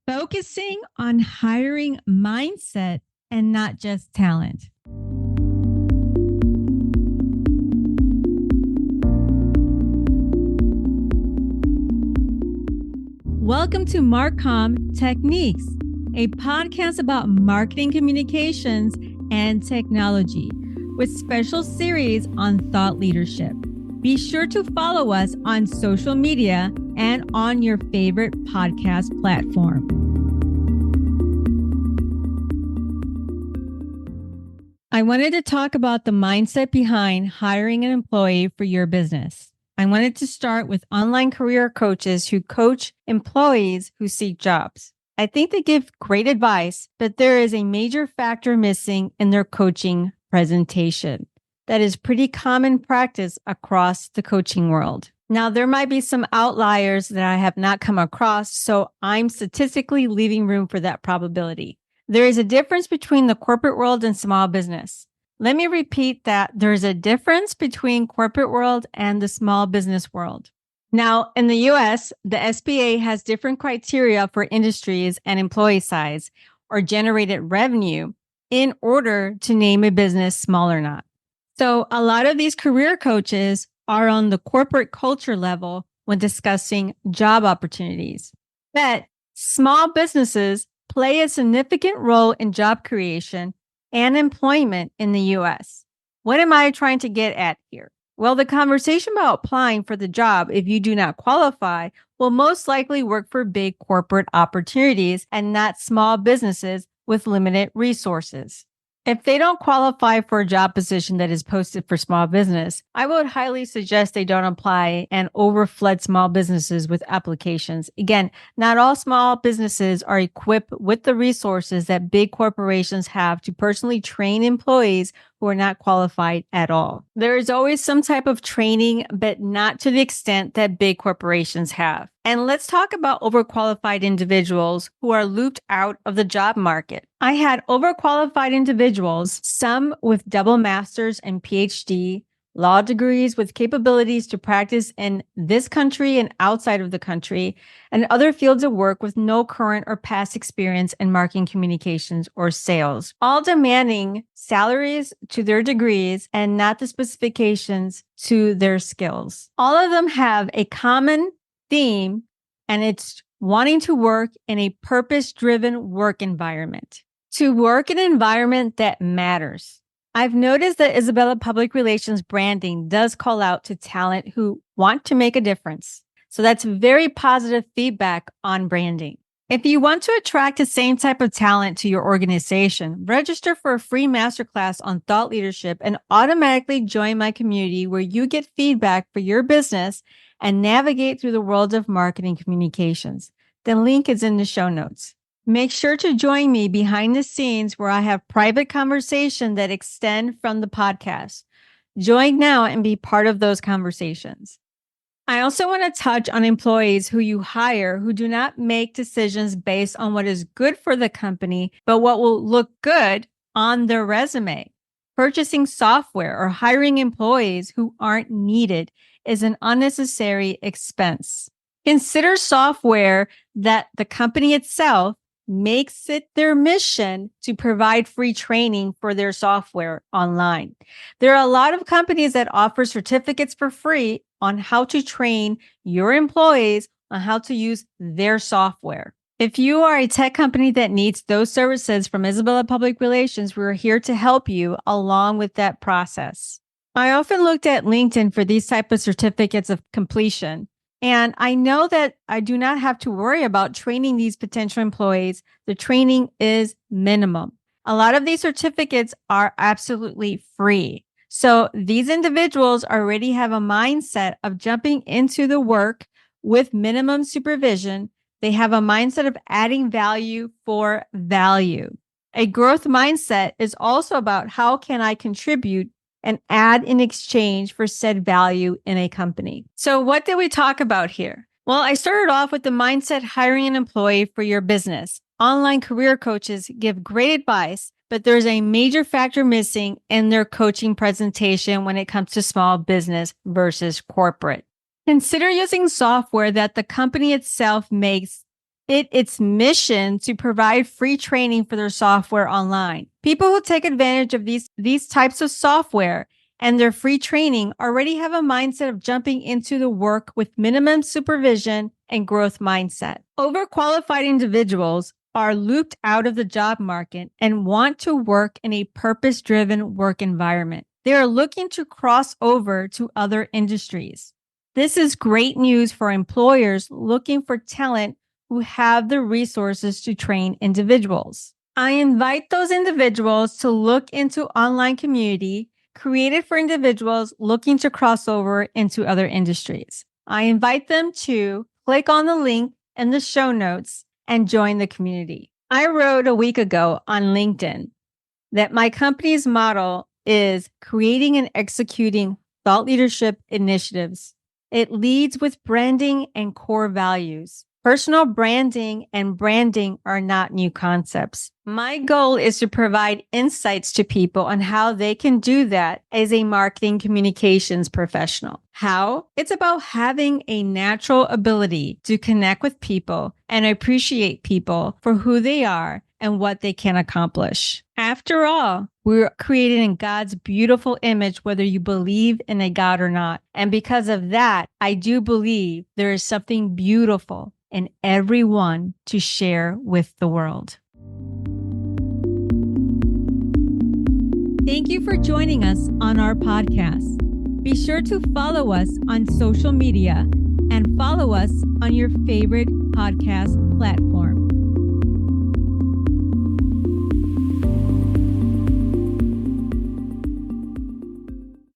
focusing on hiring mindset and not just talent. Welcome to MarComTech-niques, a podcast about marketing communications and technology with special series on thought leadership. Be sure to follow us on social media and on your favorite podcast platform. I wanted to talk about the mindset behind hiring an employee for your business. I wanted to start with online career coaches who coach employees who seek jobs. I think they give great advice, but there is a major factor missing in their coaching presentation. That is pretty common practice across the coaching world. Now, there might be some outliers that I have not come across, so I'm statistically leaving room for that probability. There is a difference between the corporate world and small business. Let me repeat that there is a difference between corporate world and the small business world. Now, in the US, the SBA has different criteria for industries and employee size or generated revenue in order to name a business small or not. So a lot of these career coaches are on the corporate culture level when discussing job opportunities. But small businesses play a significant role in job creation and employment in the US. What am I trying to get at here? Well, the conversation about applying for the job if you do not qualify will most likely work for big corporate opportunities and not small businesses with limited resources. If they don't qualify for a job position that is posted for small business, I would highly suggest they don't apply and overflood small businesses with applications. Again, not all small businesses are equipped with the resources that big corporations have to personally train employees who are not qualified at all. There is always some type of training, but not to the extent that big corporations have. And let's talk about overqualified individuals who are looped out of the job market. I had overqualified individuals, some with double master's and PhD, law degrees with capabilities to practice in this country and outside of the country, and other fields of work with no current or past experience in marketing communications or sales, all demanding salaries to their degrees and not the specifications to their skills. All of them have a common theme, and it's wanting to work in a purpose-driven work environment, to work in an environment that matters. I've noticed that Isabella Public Relations branding does call out to talent who want to make a difference. So that's very positive feedback on branding. If you want to attract the same type of talent to your organization, register for a free masterclass on thought leadership and automatically join my community where you get feedback for your business and navigate through the world of marketing communications. The link is in the show notes. Make sure to join me behind the scenes where I have private conversations that extend from the podcast. Join now and be part of those conversations. I also want to touch on employees who you hire who do not make decisions based on what is good for the company, but what will look good on their resume. Purchasing software or hiring employees who aren't needed is an unnecessary expense. Consider software that the company itself makes it their mission to provide free training for their software online. There are a lot of companies that offer certificates for free on how to train your employees on how to use their software. If you are a tech company that needs those services from Isabella Public Relations, we're here to help you along with that process. I often looked at LinkedIn for these type of certificates of completion. And I know that I do not have to worry about training these potential employees. The training is minimum. A lot of these certificates are absolutely free. So these individuals already have a mindset of jumping into the work with minimum supervision. They have a mindset of adding value for value. A growth mindset is also about how can I contribute and add in exchange for said value in a company. So what did we talk about here? Well, I started off with the mindset hiring an employee for your business. Online career coaches give great advice, but there's a major factor missing in their coaching presentation when it comes to small business versus corporate. Consider using software that the company itself makes it its mission to provide free training for their software online. People who take advantage of these types of software and their free training already have a mindset of jumping into the work with minimum supervision and growth mindset. Overqualified individuals are looped out of the job market and want to work in a purpose-driven work environment. They are looking to cross over to other industries. This is great news for employers looking for talent who have the resources to train individuals. I invite those individuals to look into online community created for individuals looking to cross over into other industries. I invite them to click on the link in the show notes and join the community. I wrote a week ago on LinkedIn that my company's model is creating and executing thought leadership initiatives. It leads with branding and core values. Personal branding and branding are not new concepts. My goal is to provide insights to people on how they can do that as a marketing communications professional. How? It's about having a natural ability to connect with people and appreciate people for who they are and what they can accomplish. After all, we're created in God's beautiful image, whether you believe in a God or not. And because of that, I do believe there is something beautiful in everyone to share with the world. Thank you for joining us on our podcast. Be sure to follow us on social media and follow us on your favorite podcast platform.